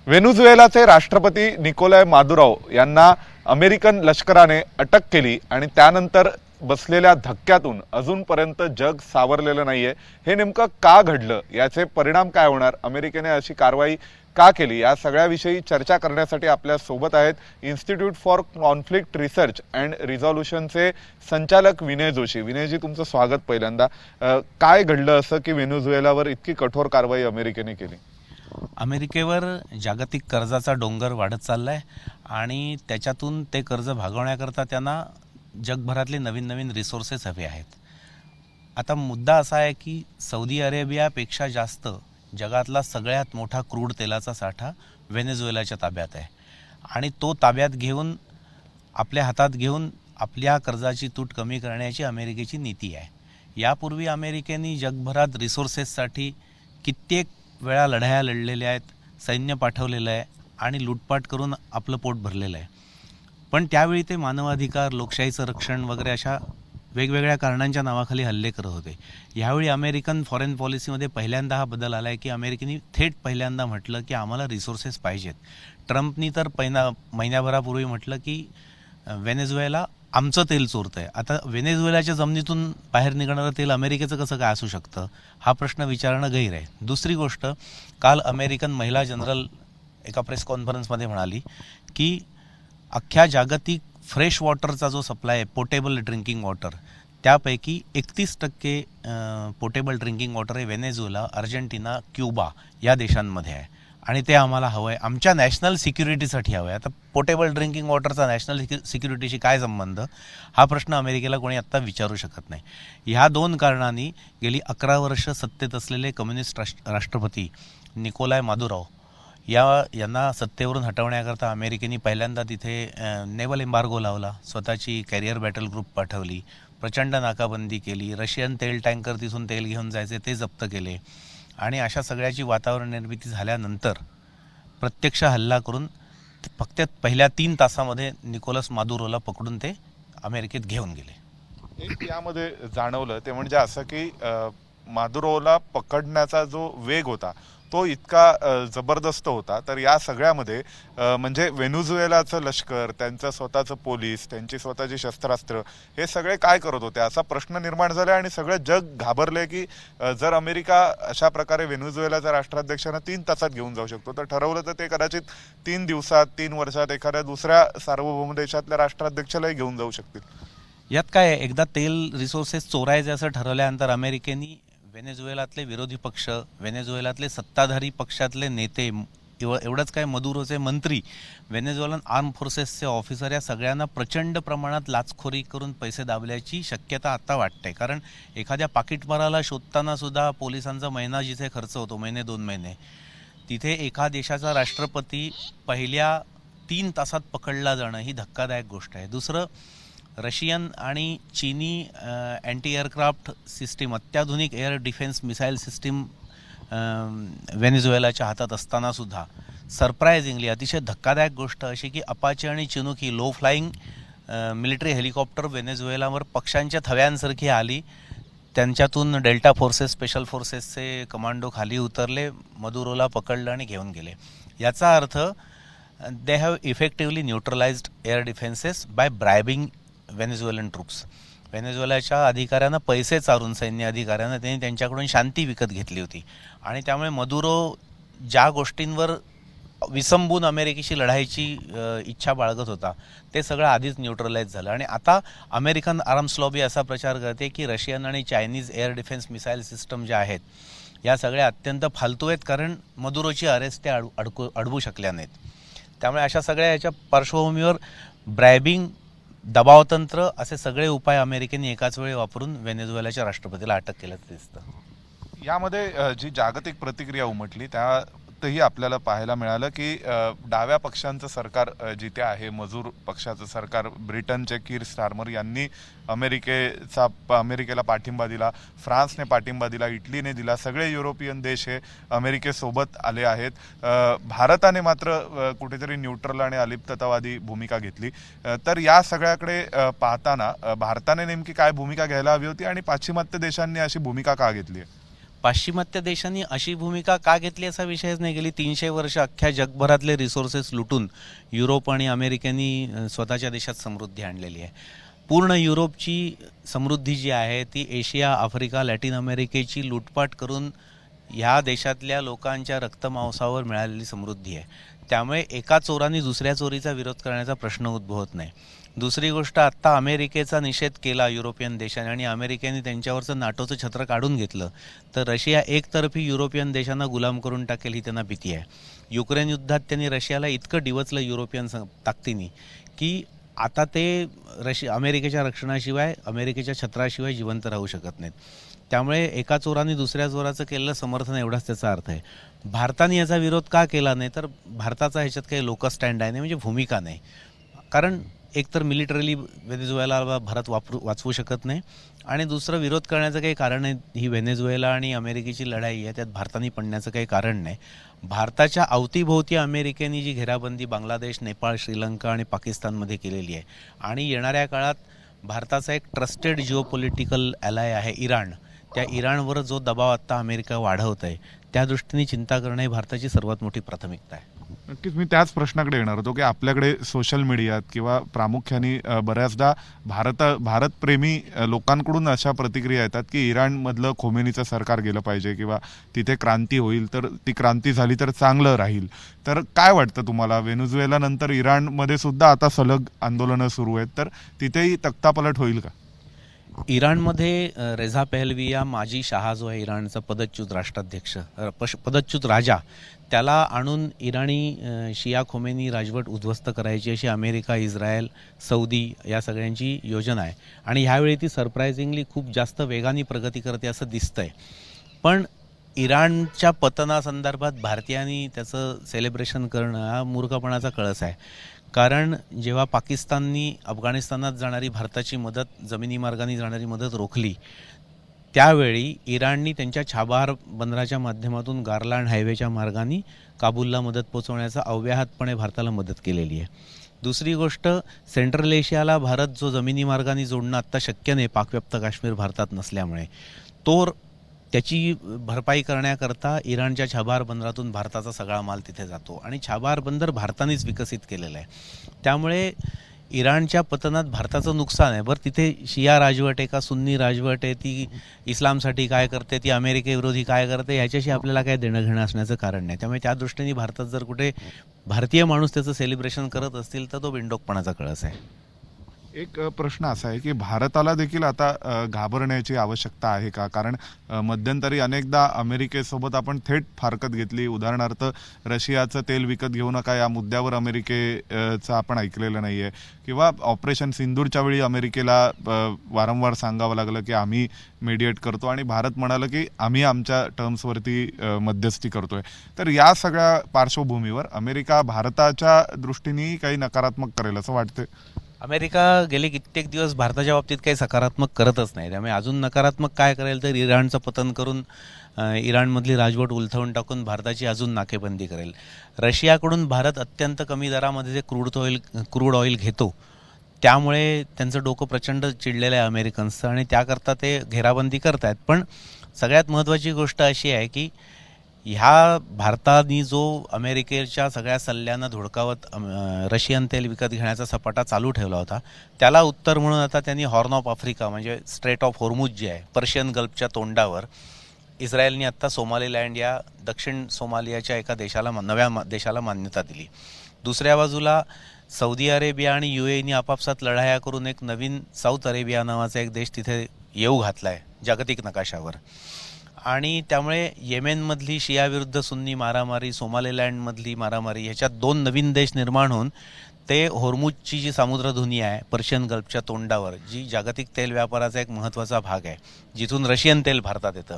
व्हेनेझुएलाचे राष्ट्रपती निकोलाई मादुराव यांना अमेरिकन लष्कराने अटक केली आणि त्यानंतर बसलेल्या धक्क्यातून अजूनपर्यंत जग सावरलेलं नाहीये। हे नेमकं का घडलं, याचे परिणाम काय होणार, अमेरिकेने अशी कारवाई का केली, या सगळ्याविषयी चर्चा करण्यासाठी आपल्या सोबत आहेत institute for conflict research and रिझॉल्युशनचे संचालक विनय जोशी। विनयजी, तुमचं स्वागत। पहिल्यांदा काय घडलं असं की व्हेनेझुएलावर इतकी कठोर कारवाई अमेरिकेने केली? अमेरिकेवर जागतिक कर्जाचा डोंगर वाढत चाललाय आणि त्याच्यातून ते कर्ज भागवण्याकरता त्यांना जगभरातले नवीन नवीन रिसोर्सेस हवे आहेत। आता मुद्दा असा आहे की सौदी अरेबियापेक्षा जास्त जगातला सगळ्यात मोठा क्रूड तेलाचा साठा व्हेनेझुएलाच्या ताब्यात आहे आणि तो ताब्यात घेऊन आपल्या हातात घेऊन आपल्या कर्जाची तूट कमी करण्याची अमेरिकेची नीती आहे। यापूर्वी अमेरिकेने जगभरात रिसोर्सेससाठी कित्येक वेळा लढाया लढलेल्या आहेत, सैन्य पाठवलेलं आहे आणि लूटपाट करून आपलं पोट भरलेलं आहे। पण त्यावेळी ते मानवाधिकार, लोकशाहीचं रक्षण वगैरे अशा वेगवेगळ्या कारणांच्या नावाखाली हल्ले करत होते। यावेळी अमेरिकन फॉरेन पॉलिसीमध्ये पहिल्यांदा हा बदल आला आहे की अमेरिकेने थेट पहिल्यांदा म्हटलं की आम्हाला रिसोर्सेस पाहिजेत। ट्रम्पनी तर महिन्याभरापूर्वी म्हटलं की व्हेनेझुएला आमचं तेल चोरतंय। आता व्हेनेझुएलाच्या जमिनीतून बाहेर निघणारं तेल अमेरिकेचं कसं काय असू शकतं, हा प्रश्न विचारणं गैर आहे। दुसरी गोष्ट, काल अमेरिकन महिला जनरल एका प्रेस कॉन्फरन्समध्ये म्हणाली की अख्ख्या जागतिक फ्रेश वॉटरचा जो सप्लाय आहे, पोर्टेबल ड्रिंकिंग वॉटर, त्यापैकी 31% पोर्टेबल ड्रिंकिंग वॉटर हे व्हेनेझुएला, अर्जेंटिना, क्युबा या देशांमध्ये आहे आणि ते आम्हाला हवं आहे, आमच्या नॅशनल सिक्युरिटीसाठी हवं आहे। आता पोर्टेबल ड्रिंकिंग वॉटरचा नॅशनल सिक्युरिटीशी काय संबंध, हा प्रश्न अमेरिकेला कोणी आत्ता विचारू शकत नाही। ह्या दोन कारणांनी गेली 11 वर्ष सत्तेत असलेले कम्युनिस्ट राष्ट्रपती निकोलाई मादुराव यांना सत्तेवरून हटवण्याकरता अमेरिकेने पहिल्यांदा तिथे नेव्हल एम्बार्गो लावला, स्वतःची कॅरियर बॅटल ग्रुप पाठवली, प्रचंड नाकाबंदी केली, रशियन तेल टँकर तिथून तेल घेऊन जायचे ते जप्त केले आणि अशा सगळ्याची वातावरण निर्मिती झाल्यानंतर प्रत्यक्ष हल्ला करून फक्त पहिल्या 3 तासामध्ये निकोलस मादुरोला पकडून ते अमेरिकेत घेऊन गेले। एक यामध्ये जाणवलं ते म्हणजे असं की मादुरोला पकडण्याचा जो वेग होता तो इतका जबरदस्त होता, तर या सगळ्यामध्ये म्हणजे व्हेनेझुएलाचं लष्कर, त्यांचं स्वतःचं पोलीस, त्यांची स्वतःची शस्त्रास्त्र, हे सगळे काय करत होते असा प्रश्न निर्माण झाला आणि सगळं जग घाबरले की जर अमेरिका अशा प्रकारे व्हेनेझुएलाच्या राष्ट्राध्यक्षांना 3 तासात घेऊन जाऊ शकतो, तर ठरवलं तर ते कदाचित 3 दिवसात, 3 वर्षात एखाद्या दुसऱ्या सार्वभौम देशातल्या राष्ट्राध्यक्षालाही घेऊन जाऊ शकतील। यात काय, एकदा तेल रिसोर्सेस चोरायचे असं ठरवल्यानंतर अमेरिकेने व्हेनेझुएलातले विरोधी पक्ष, व्हेनेझुएलातले सत्ताधारी पक्षातले नेते, एवढंच काय मदुरोचे मंत्री, व्हेनेझुएलन आर्म फोर्सेसचे ऑफिसर, या सगळ्यांना प्रचंड प्रमाणात लाचखोरी करून पैसे दाबल्याची शक्यता आता वाटते। कारण एखाद्या पाकिटमाराला शोधताना सुद्धा पोलिसांचा महिना जिथे खर्च होतो, महिने 2 महिने, तिथे एका देशाचा राष्ट्रपती पहिल्या 3 तासात पकडला जाणं ही धक्कादायक गोष्ट आहे। दुसरं, रशियन आणि चीनी अँटी एअरक्राफ्ट सिस्टीम, अत्याधुनिक एअर डिफेन्स मिसाईल सिस्टीम व्हेनेझुएलाच्या हातात असताना सुद्धा सरप्रायझिंगली अतिशय धक्कादायक गोष्ट अशी की अपाचे आणि चिनूक ही लो फ्लाईंग मिलिटरी हेलिकॉप्टर व्हेनेझुएलावर पक्ष्यांच्या थव्यांसारखी आली, त्यांच्यातून डेल्टा फोर्सेस, स्पेशल फोर्सेसचे कमांडो खाली उतरले, मदुरोला पकडलं आणि घेऊन गेले। याचा अर्थ they have effectively neutralised air defences by bribing Venezuelan troops. व्हेनेझुएलाच्या अधिकाऱ्यांना पैसे चारून, सैन्य अधिकाऱ्यांना, त्यांनी त्यांच्याकडून शांती विकत घेतली होती आणि त्यामुळे मदुरो ज्या गोष्टींवर विसंबून अमेरिकेशी लढायची इच्छा बाळगत होता ते सगळं आधीच न्यूट्रलाइज झालं। आणि आता अमेरिकन आर्म्स लॉबी असा प्रचार करते की रशियन आणि Chinese air defence missile system ज्या आहेत या सगळ्या अत्यंत फालतू आहेत, कारण मदुरोची अरेस्ट ते अडवू शकल्या नाहीत। त्यामुळे अशा सगळ्या याच्या पार्श्वभूमीवर ब्रायबिंग, दबावतंत्र असे सगळे उपाय अमेरिकेने एकाच वेळी वापरून व्हेनेझुएलाच्या राष्ट्रपतीला अटक केल्याचं दिसतं। यामध्ये जी जागतिक प्रतिक्रिया उमटली त्यातही आपल्याला पाहायला मिळालं की डाव्या पक्षांचं सरकार जिथे आहे, मजूर पक्षाचं सरकार, ब्रिटनचे कीर स्टारमर यांनी अमेरिकेला पाठिंबा दिला, फ्रान्सने पाठिंबा दिला, इटलीने दिला, सगळे युरोपियन देश हे अमेरिकेसोबत आले आहेत। भारताने मात्र कुठेतरी न्यूट्रल आणि अलिप्ततावादी भूमिका घेतली। तर या सगळ्याकडे पाहताना भारताने नेमकी काय भूमिका घ्यायला हवी होती आणि पाश्चिमात्य देशांनी अशी भूमिका का घेतली? पाश्चिमात्य देशांनी अशी भूमिका का घेतली असा विषयच नाही. गेली 300 वर्ष अख्ख्या जगभरातले रिसोर्सेस लुटून युरोप आणि अमेरिकेनी स्वतःच्या देशात समृद्धी आणलेली आहे. पूर्ण युरोपची समृद्धी जी आहे ती एशिया, आफ्रिका, लॅटिन अमेरिकेची लूटपाट करून ह्या देशातल्या लोकांच्या रक्तमांसावर मिळालेली समृद्धी आहे. त्यामुळे एका चोराने दुसऱ्या चोरीचा विरोध करण्याचा प्रश्न उद्भवत नाही. दुसरी गोष्ट, आत्ता अमेरिकेचा निषेध केला युरोपियन देशाने आणि अमेरिकेने त्यांच्यावरचं नाटोचं छत्र काढून घेतलं तर रशिया एकतर्फी युरोपियन देशांना गुलाम करून टाकेल ही त्यांना भीती आहे. युक्रेन युद्धात त्यांनी रशियाला इतकं डिवचलं युरोपियन ताकदीने की आता ते अमेरिकेच्या रक्षणाशिवाय, अमेरिकेच्या छत्राशिवाय जिवंत राहू शकत नाहीत. त्यामुळे एका चोराने दुसऱ्या चोराचं केलेलं समर्थन एवढाच त्याचा अर्थ आहे. भारताने याचा विरोध का केला नाही तर भारताचा ह्याच्यात काही लोकल स्टँड आहे नाही, म्हणजे भूमिका नाही. कारण एकतर मिलिटरीली व्हेनेझुएला भारत वाचवू शकत नाही आणि दुसरं विरोध करण्याचं काही कारण नाही. ही व्हेनेझुएला आणि अमेरिकेची लढाई आहे, त्यात भारताने पडण्याचं काही कारण नाही. भारताच्या अवतीभोवती अमेरिकेने जी घेराबंदी बांगलादेश, नेपाळ, श्रीलंका आणि पाकिस्तानमध्ये केलेली आहे आणि येणाऱ्या काळात भारताचा एक ट्रस्टेड जिओपॉलिटिकल ॲलाय आहे इराण, त्या इराणवर जो दबाव आत्ता अमेरिका वाढवत आहे त्या दृष्टीने चिंता करणं ही भारताची सर्वात मोठी प्राथमिकता आहे. नक्कीच मी त्याच प्रश्नाकडे येणार होतो की आपल्याकडे सोशल मीडियात किंवा प्रामुख्याने बऱ्याचदा भारतप्रेमी लोकांकडून अशा प्रतिक्रिया येतात की इराणमधलं खोमेनीचं सरकार गेलं पाहिजे किंवा तिथे क्रांती होईल तर ती क्रांती झाली तर चांगलं राहील. तर काय वाटतं तुम्हाला, व्हेनेझुएला नंतर इराणमध्ये सुद्धा आता सलग आंदोलनं सुरू आहेत, तर तिथेही तख्तापलट होईल का? इराणमध्ये रेझा पहलवी माजी शहा जो आहे इराणचा पदच्युत राष्ट्राध्यक्ष, पदच्युत राजा, त्याला आणून इराणी शिया खोमेनी राजवट उद्ध्वस्त करायची अशी अमेरिका, इस्रायल, सौदी या सगळ्यांची योजना आहे आणि ह्यावेळी ती सरप्रायझिंगली खूप जास्त वेगाने प्रगती करते असं दिसतंय. पण इराणच्या पतनासंदर्भात भारतीयांनी त्याचं सेलिब्रेशन करणं हा मूर्खपणाचा कळस आहे. कारण जेव्हा पाकिस्ताननी अफगाणिस्तानात जाणारी भारताची मदत, जमिनी मार्गाने जाणारी मदत रोखली, त्यावेळी इराणनी त्यांच्या छाबार बंदराच्या माध्यमातून गारलांड हायवेच्या मार्गाने काबूलला मदत पोचवण्याचा अव्याहतपणे भारताला मदत केलेली आहे. दुसरी गोष्ट, सेंट्रल एशियाला भारत जो जमिनी मार्गाने जोडणं आत्ता शक्य नाही पाकव्याप्त काश्मीर भारतात नसल्यामुळे, त्याची भरपाई करण्याकरता इराणच्या छाबार बंदरातून भारताचा सगळा माल तिथे जातो आणि छाबार बंदर भारतानेच विकसित केलेलं आहे. त्यामुळे इराणच्या पतनात भारताचं नुकसान आहे. बरं, तिथे शिया राजवट आहे का सुन्नी राजवट आहे, ती इस्लामसाठी काय करते, ती अमेरिकेविरोधी काय करते, ह्याच्याशी आपल्याला काय देणं घेणं असण्याचं कारण नाही. त्यामुळे त्या दृष्टीने भारतात जर कुठे भारतीय माणूस त्याचं सेलिब्रेशन करत असतील तर तो बिनडोकपणाचा कळस आहे. एक प्रश्न असा आहे की भारताला देखील आता घाबरण्याची आवश्यकता आहे का? कारण मध्यंतरी अनेकदा अमेरिकेसोबत आपण थेट फारकत घेतली. उदाहरणार्थ रशियाचं तेल विकत घेऊ नका या मुद्द्यावर अमेरिकेचं आपण ऐकलेलं नाही आहे, किंवा ऑपरेशन सिंदूरच्या वेळी अमेरिकेला वारंवार सांगावं लागलं की आम्ही मेडिएट करतो आणि भारत म्हणालं की आम्ही आमच्या टर्म्सवरती मध्यस्थी करतोय. तर या सगळ्या पार्श्वभूमीवर अमेरिका भारताच्या दृष्टीने काही नकारात्मक करेल असं वाटतं? अमेरिका गेले कित्येक दिवस भारताच्या बाबतीत काही सकारात्मक करतच नाही. त्यामुळे अजून नकारात्मक काय करेल तर इराणचं पतन करून इराणमधली राजवट उलथवून टाकून भारताची अजून नाकेबंदी करेल. रशियाकडून भारत अत्यंत कमी दरामध्ये जे क्रूड ऑइल घेतो, त्यामुळे त्यांचं डोकं प्रचंड चिडलेलं आहे अमेरिकन्सचं आणि त्याकरता ते घेराबंदी करत आहेत. पण सगळ्यात महत्त्वाची गोष्ट अशी आहे की ह्या भारताने जो अमेरिकेच्या सगळ्या सल्ल्यानं धुडकावत रशियन तेल विकत घेण्याचा सपाटा चालू ठेवला होता, त्याला उत्तर म्हणून आता त्यांनी हॉर्न ऑफ आफ्रिका म्हणजे स्ट्रेट ऑफ होर्मुझ जे आहे पर्शियन गल्फच्या तोंडावर, इस्रायलने आत्ता सोमालीलँड या दक्षिण सोमालियाच्या एका नव्या देशाला मान्यता दिली. दुसऱ्या बाजूला सौदी अरेबिया आणि UAEने आपापसात लढाया करून एक नवीन साऊथ अरेबिया नावाचा एक देश तिथे येऊ घातला आहे जागतिक नकाशावर. आणि त्यामुळे येमेनमधली शिया विरुद्ध सुन्नी मारामारी, सोमालीलँडमधली मारामारी, ह्याच्यात 2 नवीन देश निर्माण होऊन ते होर्मुझची जी सामुद्रधुनी आहे पर्शियन गल्फच्या तोंडावर, जी जागतिक तेल व्यापाराचा एक महत्त्वाचा भाग आहे, जिथून रशियन तेल भारतात येतं,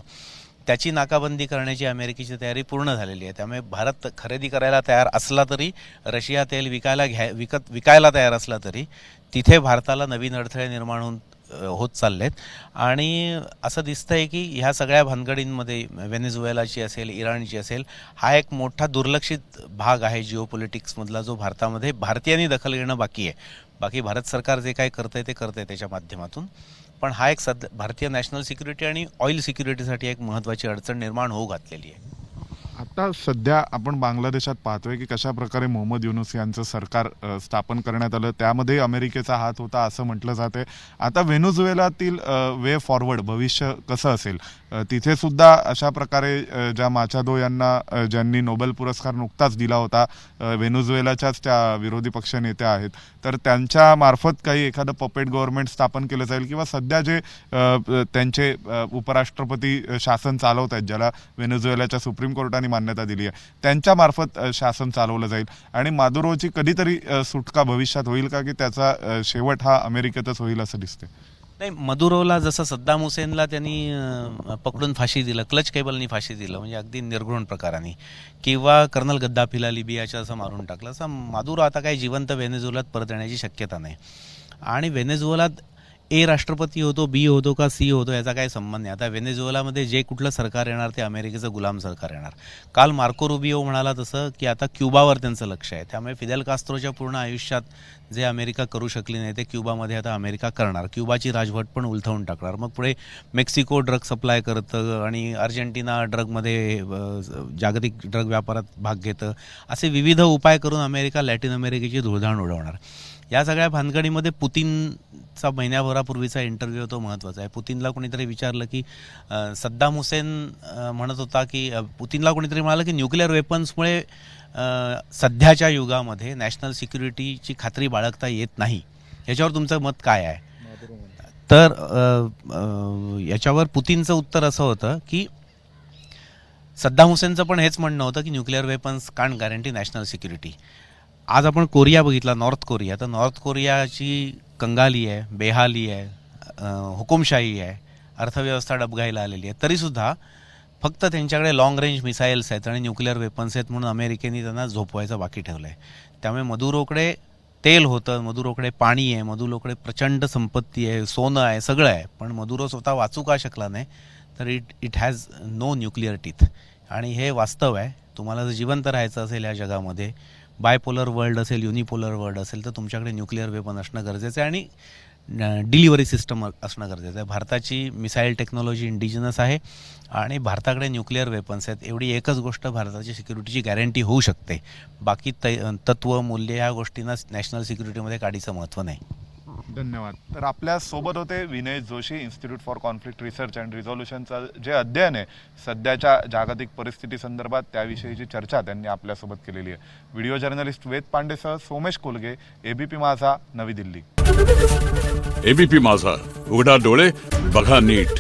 त्याची नाकाबंदी करण्याची अमेरिकेची तयारी पूर्ण झालेली आहे. त्यामुळे भारत खरेदी करायला तयार असला तरी, रशिया तेल विकायला तयार असला तरी, तिथे भारताला नवीन अडथळे निर्माण होत चाललेत. आणि असं दिसतंय की ह्या सगळ्या भानगडींमध्ये व्हेनेझुएलाची असेल, इराणची असेल, हा एक मोठा दुर्लक्षित भाग आहे जिओपॉलिटिक्समधला, जो भारतामध्ये भारतीयांनी दखल घेणं बाकी आहे. बाकी भारत सरकार जे काय करतंय ते करतंय त्याच्या माध्यमातून. पण हा एक भारतीय नॅशनल सिक्युरिटी आणि ऑइल सिक्युरिटीसाठी एक महत्त्वाची अडचण निर्माण होऊ घातलेली आहे. आता सध्या आपण बांगलादेशात पाहतोय की कशा प्रकारे मोहम्मद युनूस यांचं सरकार स्थापन करण्यात आलं, त्यामध्ये अमेरिकेचा हात होता असं म्हटलं जाते. आता व्हेनेझुएलातील वे फॉरवर्ड भविष्य कसं असेल, तिथे सुद्धा अशा प्रकारे ज्या माचादो यांना ज्यांनी नोबेल पुरस्कार नुकताच दिला होता, व्हेनेझुएलाच्याच त्या विरोधी पक्ष नेत्या आहेत, तर त्यांच्या मार्फत काही एखादं पपेट गव्हर्नमेंट स्थापन केलं जाईल किंवा सध्या जे त्यांचे उपराष्ट्रपती शासन चालवत आहेत, ज्याला व्हेनेझुएलाच्या सुप्रीम कोर्टाने मान्यता दिली आहे, त्यांच्या मार्फत शासन चालवलं जाईल आणि मादुरोची कधीतरी सुटका भविष्यात होईल का, की त्याचा शेवट हा अमेरिकेतच होईल असं दिसते? नाही, मदुरोला जसं सद्दाम हुसेनला त्यांनी पकडून फाशी दिलं, क्लच केबलनी फाशी दिलं, म्हणजे अगदी निर्घृण प्रकाराने, किंवा कर्नल गद्दाफीला लिबियाच्या असं मारून टाकलं, असं मादुरो आता काही जिवंत व्हेनेझुएलात परत येण्याची शक्यता नाही. आणि व्हेनेझुएलात ए राष्ट्रपती होतो, बी होतो का सी होतो याचा काही संबंध नाही. आता व्हेनेझुएलामध्ये जे कुठलं सरकार येणार ते अमेरिकेचं गुलाम सरकार येणार. काल मार्को रुबियो म्हणाला तसं की आता क्युबावर त्यांचं लक्ष आहे, त्यामुळे फिदेल कास्त्रोच्या पूर्ण आयुष्यात जे अमेरिका करू शकली नाही ते क्युबामध्ये आता अमेरिका करणार. क्युबाची राजवट पण उलथवून टाकणार. मग पुढे मेक्सिको ड्रग सप्लाय करतं आणि अर्जेंटिना ड्रगमध्ये जागतिक ड्रग व्यापारात भाग घेतं. असे विविध उपाय करून अमेरिका लॅटिन अमेरिकेची धुळधाण उडवणार. या सगळ्या भानगडीमध्ये पुतीनचा महिन्याभरापूर्वीचा इंटरव्ह्यू तो महत्त्वाचा आहे. पुतीनला कोणीतरी विचारलं की सद्दाम हुसेन म्हणत होता की पुतीनला कोणीतरी म्हणालं की न्यूक्लिअर वेपन्समुळे सध्याच्या युगामध्ये नॅशनल सिक्युरिटीची खात्री बाळगता येत नाही. याच्यावर तुमचं मत काय आहे? तर याच्यावर पुतीनचं उत्तर असं होतं की सद्दाम हुसेनचं पण हेच म्हणणं होतं की nuclear weapons can't guarantee national security. आज आपण कोरिया बघितला, नॉर्थ कोरिया, तर नॉर्थ कोरियाची कंगाली आहे, बेहाली आहे, हुकुमशाही आहे, अर्थव्यवस्था डबघाईला आलेली आहे, तरीसुद्धा फक्त त्यांच्याकडे लॉंग रेंज मिसाईल्स आहेत आणि न्यूक्लिअर वेपन्स आहेत म्हणून अमेरिकेने त्यांना झोपवायचं बाकी ठेवलं आहे. त्यामुळे मदुरोकडे तेल होतं, मदुरोकडे पाणी आहे, मदुरोकडे प्रचंड संपत्ती आहे, सोनं आहे, सगळं आहे, पण मदुरो स्वतः वाचू का शकला नाही? तर it has no nuclear teeth. आणि हे वास्तव आहे. तुम्हाला जर जिवंत राहायचं असेल या जगामध्ये, बायपोलर वर्ल्ड असेल, युनिपोलर वर्ल्ड असेल, तर तुमच्याकडे न्यूक्लिअर वेपन असणं गरजेचं आहे आणि डिलिव्हरी सिस्टम असणं गरजेचं आहे. भारताची मिसाईल टेक्नॉलॉजी इंडिजिनस आहे आणि भारताकडे न्यूक्लिअर वेपन्स आहेत. एवढी एकच गोष्ट भारताची सिक्युरिटीची गॅरंटी होऊ शकते. बाकी तत्व, मूल्य ह्या गोष्टींना नॅशनल सिक्युरिटीमध्ये काडीचं महत्त्व नाही. धन्यवाद. तर आपल्या सोबत होते Vinay Joshi, institute for conflict research and रिझॉल्युशनचं जे अध्ययन आहे सध्याच्या जागतिक परिस्थिती संदर्भात, त्याविषयीची चर्चा त्यांनी आपल्यासोबत केलेली आहे. व्हिडिओ जर्नलिस्ट वेद पांडेसह सोमेश कोलगे, एबीपी माझा, नवी दिल्ली. एबीपी माझा, उघडा डोळे बघा नीट.